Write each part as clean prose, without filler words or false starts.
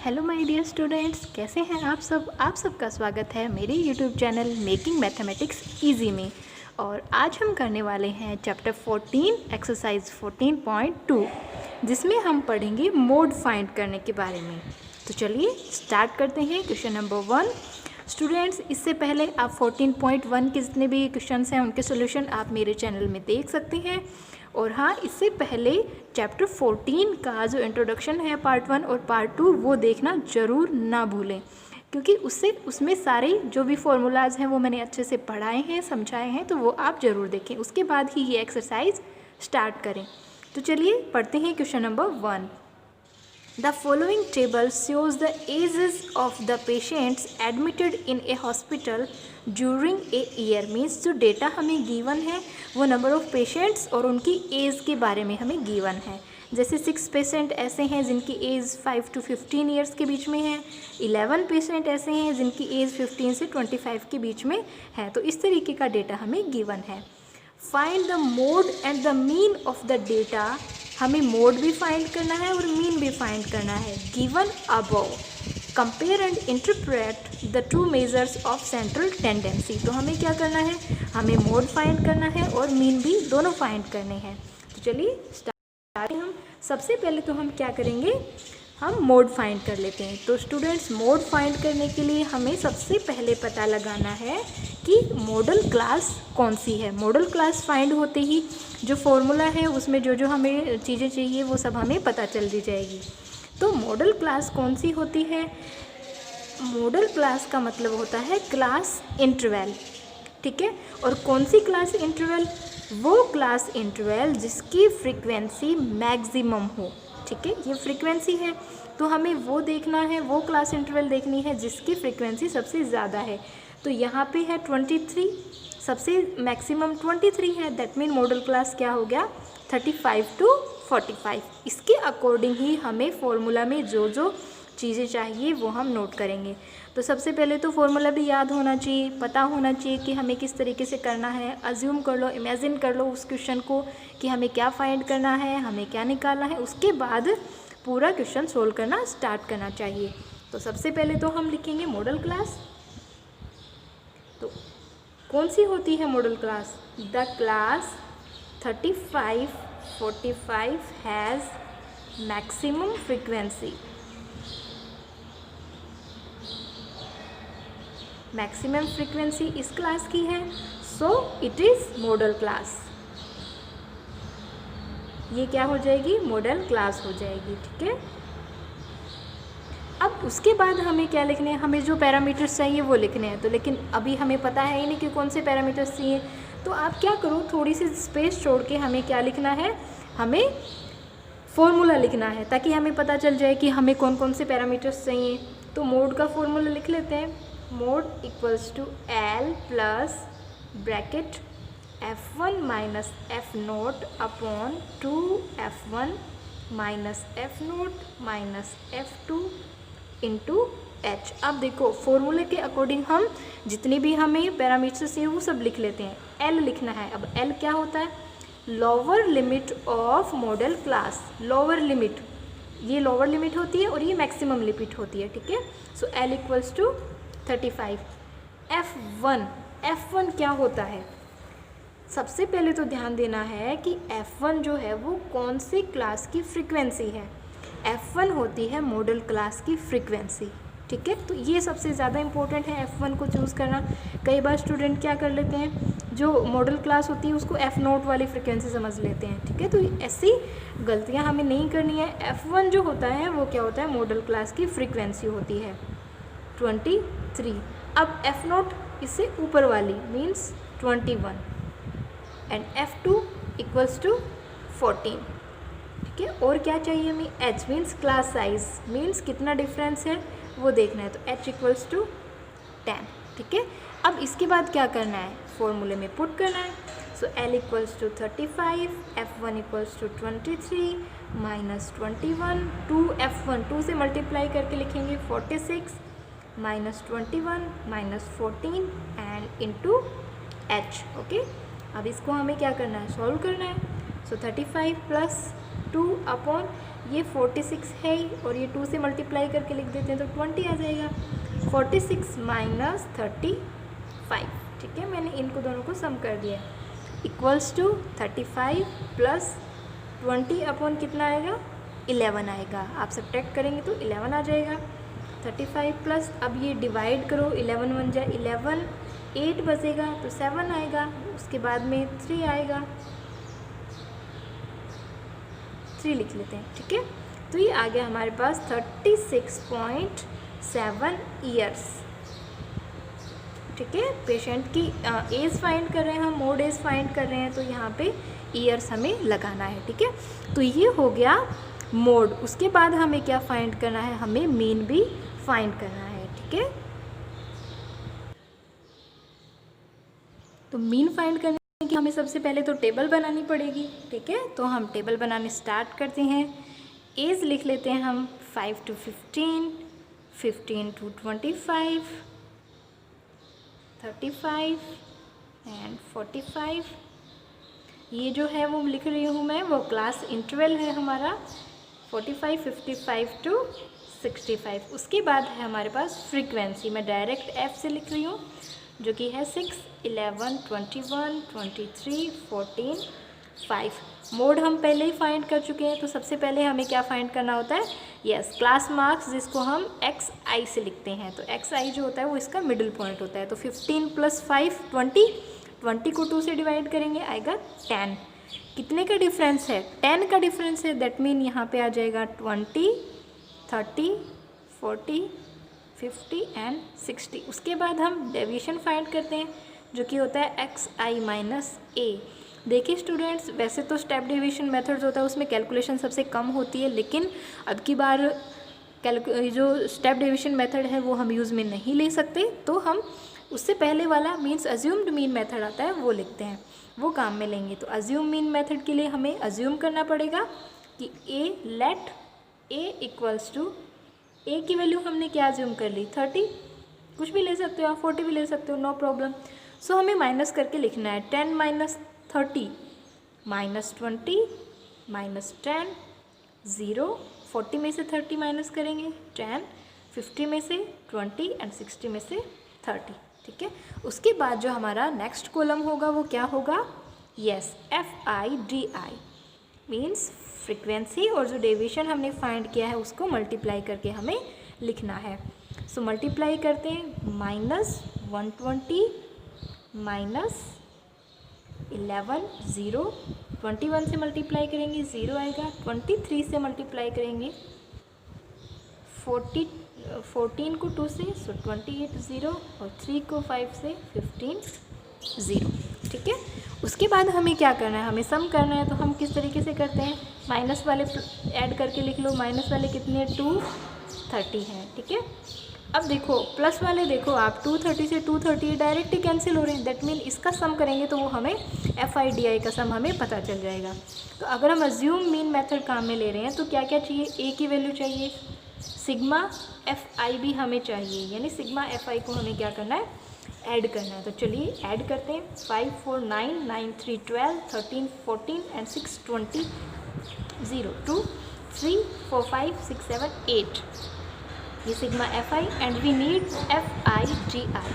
Hello my dear students, कैसे हैं आप सब। आप सबका स्वागत है मेरे YouTube channel making mathematics easy में। और आज हम करने वाले हैं चैप्टर 14 एक्सरसाइज 14.2 जिसमें हम पढ़ेंगे मोड फाइंड करने के बारे में। तो चलिए स्टार्ट करते हैं। Question number 1। स्टूडेंट्स, इससे पहले आप 14.1 के जितने भी क्वेश्चंस हैं उनके सॉल्यूशन आप मेरे चैनल में देख सकते हैं। और हाँ, इससे पहले चैप्टर 14 का जो इंट्रोडक्शन है पार्ट 1 और पार्ट 2 वो देखना ज़रूर ना भूलें, क्योंकि उसमें सारे जो भी फॉर्मूलाज हैं वो मैंने अच्छे से पढ़ाए हैं, समझाए हैं, तो वो आप ज़रूर देखें। उसके बाद ही ये एक्सरसाइज स्टार्ट करें। तो चलिए पढ़ते हैं question number 1। The following table shows the ages of the patients admitted in a hospital during a year। Means जो डेटा हमें गिवन है वो नंबर ऑफ़ पेशेंट्स और उनकी एज के बारे में हमें गिवन है। जैसे 6 पेशेंट ऐसे हैं जिनकी एज 5 to 15 ईयर्स के बीच में है, 11 पेशेंट ऐसे हैं जिनकी एज 15 से 25 के बीच में है। तो इस तरीके का डेटा हमें गिवन है। Find the mode and the mean of the data. हमें मोड भी फाइंड करना है और मीन भी फाइंड करना है given above. Compare and interpret the two measures of central tendency. तो हमें क्या करना है, हमें मोड फाइंड करना है और मीन भी दोनों फाइंड करने हैं। तो चलिए स्टार्ट। हम सबसे पहले तो हम क्या करेंगे, हम मोड फाइंड कर लेते हैं। तो स्टूडेंट्स, मोड फाइंड करने के लिए हमें सबसे पहले पता लगाना है कि मॉडल क्लास कौन सी है। मॉडल क्लास फाइंड होते ही जो फॉर्मूला है उसमें जो जो हमें चीज़ें चाहिए वो सब हमें पता चल दी जाएगी। तो मॉडल क्लास कौन सी होती है, मॉडल क्लास का मतलब होता है क्लास इंटरवल, ठीक है। और कौन सी क्लास इंटरवल, वो क्लास इंटरवल जिसकी फ्रीक्वेंसी मैक्सिमम हो, ठीक है। ये फ्रीक्वेंसी है तो हमें वो देखना है, वो क्लास इंटरवल देखनी है जिसकी फ्रीक्वेंसी सबसे ज़्यादा है। तो यहाँ पे है 23, सबसे मैक्सिमम 23 है। दैट मीन मॉडल क्लास क्या हो गया, 35 to 45। इसके अकॉर्डिंग ही हमें फॉर्मूला में जो जो चीज़ें चाहिए वो हम नोट करेंगे। तो सबसे पहले तो फॉर्मूला भी याद होना चाहिए, पता होना चाहिए कि हमें किस तरीके से करना है। अज्यूम कर लो, इमेजिन कर लो उस क्वेश्चन को कि हमें क्या फाइंड करना है, हमें क्या निकालना है। उसके बाद पूरा क्वेश्चन सोल्व करना स्टार्ट करना चाहिए। तो सबसे पहले तो हम लिखेंगे मॉडल क्लास। तो कौन सी होती है model class, the class 35 45 has maximum frequency. Maximum frequency इस क्लास की है, so it is model class. ये क्या हो जाएगी, मॉडल क्लास हो जाएगी, ठीक है। अब उसके बाद हमें क्या लिखने हैं, हमें जो पैरामीटर्स चाहिए वो लिखने हैं। तो लेकिन अभी हमें पता है ही नहीं कि कौन से पैरामीटर्स चाहिए। तो आप क्या करो, थोड़ी सी स्पेस छोड़ के हमें क्या लिखना है, हमें फॉर्मूला लिखना है ताकि हमें पता चल जाए कि हमें कौन कौन से पैरामीटर्स चाहिए। तो मोड का फॉर्मूला लिख लेते हैं। Mode equals to L plus bracket f1 minus F naught upon 2f1 minus F naught minus f2 into H. अब देखो फॉर्मूले के अकॉर्डिंग हम जितनी भी हमें पैरामीटर्स चाहिए वो सब लिख लेते हैं। एल लिखना है। अब एल क्या होता है, lower limit of model class. Lower limit, ये लोअर लिमिट होती है और ये मैक्सिमम लिमिट होती है, ठीक है। So L equals to 35। F1 क्या होता है, सबसे पहले तो ध्यान देना है कि F1 जो है वो कौन सी क्लास की फ्रीक्वेंसी है। F1 होती है मॉडल क्लास की फ्रीक्वेंसी, ठीक है। तो ये सबसे ज़्यादा इंपॉर्टेंट है F1 को चूज़ करना। कई बार स्टूडेंट क्या कर लेते हैं, जो मॉडल क्लास होती है उसको F नोट वाली फ्रीक्वेंसी समझ लेते हैं, ठीक है। तो ऐसी गलतियां हमें नहीं करनी है। F1 जो होता है वो क्या होता है, मॉडल क्लास की फ्रीक्वेंसी होती है 23। अब F नोट इससे ऊपर वाली means 21 and F2 equals to 14, ठीक है। और क्या चाहिए हमें, H means class size, means कितना डिफरेंस है वो देखना है। तो H इक्वल्स टू 10, ठीक है। अब इसके बाद क्या करना है, फॉर्मूले में पुट करना है। So L equals to 35, F1 equals to 23 minus 21, 2F1 2 से मल्टीप्लाई करके लिखेंगे 46 minus 21 minus 14 and into H, okay. अब इसको हमें क्या करना है, सॉल्व करना है। सो 35 प्लस 2 अपॉन ये 46 है ही, और ये 2 से मल्टीप्लाई करके लिख देते हैं तो 20 आ जाएगा। 46 माइनस 35, ठीक है, मैंने इनको दोनों को सम कर दिया, इक्वल्स टू 35 प्लस 20 अपॉन कितना आएगा, 11 आएगा। आप सब्ट्रैक्ट करेंगे तो 11 आ जाएगा। 35 प्लस, अब ये डिवाइड करो, 11 1 जा 11, 8 बचेगा तो 7 आएगा, उसके बाद में 3 आएगा, 3 लिख लेते हैं, ठीक है। तो ये आ गया हमारे पास 36.7 ईयर्स, ठीक है। पेशेंट की एज फाइंड कर रहे हैं हम, मोड एज फाइंड कर रहे हैं, तो यहाँ पे ईयर्स हमें लगाना है, ठीक है। तो ये हो गया मोड। उसके बाद हमें क्या फाइंड करना है, हमें मीन भी फाइंड करना है, ठीक है। तो मीन फाइंड करने की हमें सबसे पहले तो टेबल बनानी पड़ेगी, ठीक है। तो हम टेबल बनाने स्टार्ट करते हैं। एज लिख लेते हैं हम 5 to 15, 15 to 25, 35 एंड 45। ये जो है वो लिख रही हूँ मैं, वो क्लास इंटरवल है हमारा 45, 55 to 65। उसके बाद है हमारे पास फ्रीक्वेंसी, मैं डायरेक्ट एफ से लिख रही हूँ, जो कि है 6, 11, 21, 23, 14, 5। मोड हम पहले ही फाइंड कर चुके हैं, तो सबसे पहले हमें क्या फाइंड करना होता है, यस, क्लास मार्क्स, जिसको हम एक्स आई से लिखते हैं। तो एक्स आई जो होता है वो इसका मिडिल पॉइंट होता है। तो 15 प्लस 5 20, 20 को 2 से डिवाइड करेंगे, आएगा 10। कितने का डिफरेंस है, 10 का डिफरेंस है, दैट मीन यहाँ पे आ जाएगा 20, 30, 40, 50 एंड 60। उसके बाद हम डेविएशन फाइंड करते हैं, जो कि होता है एक्स आई माइनस ए। देखिए स्टूडेंट्स, वैसे तो स्टेप डेविएशन मेथड्स होता है उसमें कैलकुलेशन सबसे कम होती है, लेकिन अब की बार जो स्टेप डेविएशन मेथड है वो हम यूज़ में नहीं ले सकते, तो हम उससे पहले वाला मीन्स अज्यूम्ड मीन मेथड आता है वो लिखते हैं, वो काम में लेंगे। तो अज्यूम मीन मेथड के लिए हमें अज्यूम करना पड़ेगा कि ए लेट ए इक्वल्स टू, ए की वैल्यू हमने क्या अज्यूम कर ली, 30, कुछ भी ले सकते हो आप, 40 भी ले सकते हो, नो प्रॉब्लम। सो हमें माइनस करके लिखना है, 10 माइनस 30 माइनस 20 माइनस 10, 0, 40 में से 30 माइनस करेंगे 10, 50 में से 20 एंड 60 में से 30, ठीक है। उसके बाद जो हमारा नेक्स्ट कॉलम होगा वो क्या होगा, yes, F I D I means frequency, और जो डेविएशन हमने फाइंड किया है उसको मल्टीप्लाई करके हमें लिखना है। सो मल्टीप्लाई करते हैं, माइनस 120 माइनस 11, 0, 21 से मल्टीप्लाई करेंगे 0 आएगा, 23 से मल्टीप्लाई करेंगे 14 को 2 से, सो 28, 0, और 3 को 5 से 15, 0, ठीक है। उसके बाद हमें क्या करना है, हमें सम करना है। तो हम किस तरीके से करते हैं, माइनस वाले ऐड करके लिख लो, माइनस वाले कितने, 230 हैं, ठीक है। अब देखो प्लस वाले, देखो आप 230 से 230 डायरेक्ट ही कैंसिल हो रहे हैं, दैट मीन इसका सम करेंगे तो वो हमें एफ आई डी आई का सम हमें पता चल जाएगा। तो अगर हम अज्यूम मीन मेथड काम में ले रहे हैं तो क्या क्या चाहिए, ए की वैल्यू चाहिए, सिग्मा एफ आई भी हमें चाहिए, यानी सिग्मा एफ आई को हमें क्या करना है, ऐड करना है। तो चलिए ऐड करते हैं, 5 4 9 9 3 12 13 14 एंड 6 20, 0 2 3 4 5 6 7 8, ये sigma F I and we need F I G I,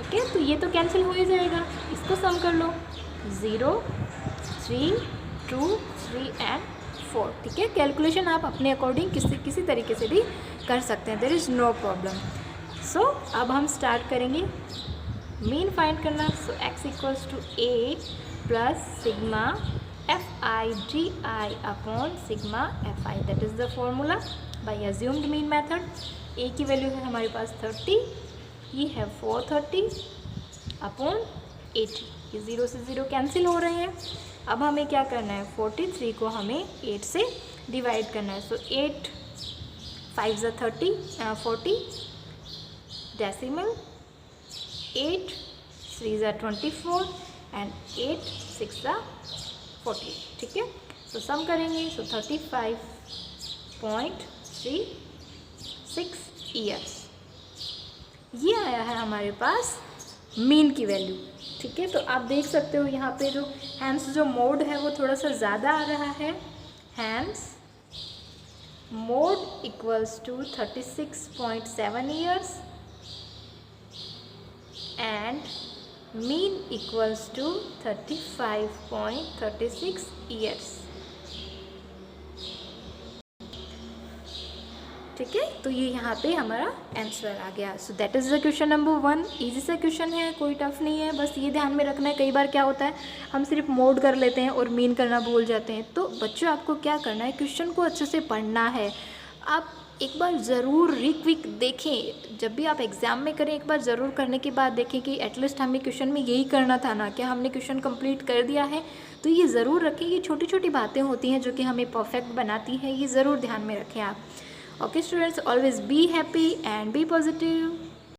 ठीक है। तो ये तो कैंसिल हो ही जाएगा, इसको सम कर लो, 0 3 2 3 एंड 4, ठीक है। कैलकुलेशन आप अपने अकॉर्डिंग किसी तरीके से भी कर सकते हैं, there is no problem. So अब हम स्टार्ट करेंगे मीन फाइंड करना। So x equals to a plus sigma F I G I upon sigma F I, that is the formula by assumed mean method. A की value है हमारे पास 30, ये है 430 upon 80, ये 0 से 0 कैंसिल हो रहे हैं। अब हमें क्या करना है, 43 को हमें 8 से डिवाइड करना है। सो 8 5 ज़ा 30 40 डेसिमल, 8 3 ज़ा 24 एंड 8 6 ज़ा 48, ठीक है। सो सम करेंगे, सो 35.36 ईयर्स, ये आया है हमारे पास मीन की वैल्यू, ठीक है। तो आप देख सकते हो यहाँ पे जो हैंस जो मोड है वो थोड़ा सा ज़्यादा आ रहा है, hence mode equals to 36.7 years and mean equals to 35.36 years. ठीक है, तो ये यहाँ पे हमारा आंसर आ गया। So that is the question number 1। Easy सा क्वेश्चन है, कोई टफ नहीं है, बस ये ध्यान में रखना है। कई बार क्या होता है, हम सिर्फ मोड कर लेते हैं और मीन करना भूल जाते हैं। तो बच्चों, आपको क्या करना है, क्वेश्चन को अच्छे से पढ़ना है। आप एक बार ज़रूर रिक्विक देखें, जब भी आप एग्ज़ाम में करें एक बार ज़रूर करने के बाद देखें कि एटलीस्ट हमें क्वेश्चन में यही करना था ना, क्या हमने क्वेश्चन कंप्लीट कर दिया है। तो ये ज़रूर रखें, ये छोटी छोटी बातें होती हैं जो कि हमें परफेक्ट बनाती हैं, ये ज़रूर ध्यान में रखें आप। Okay students, always be happy and be positive.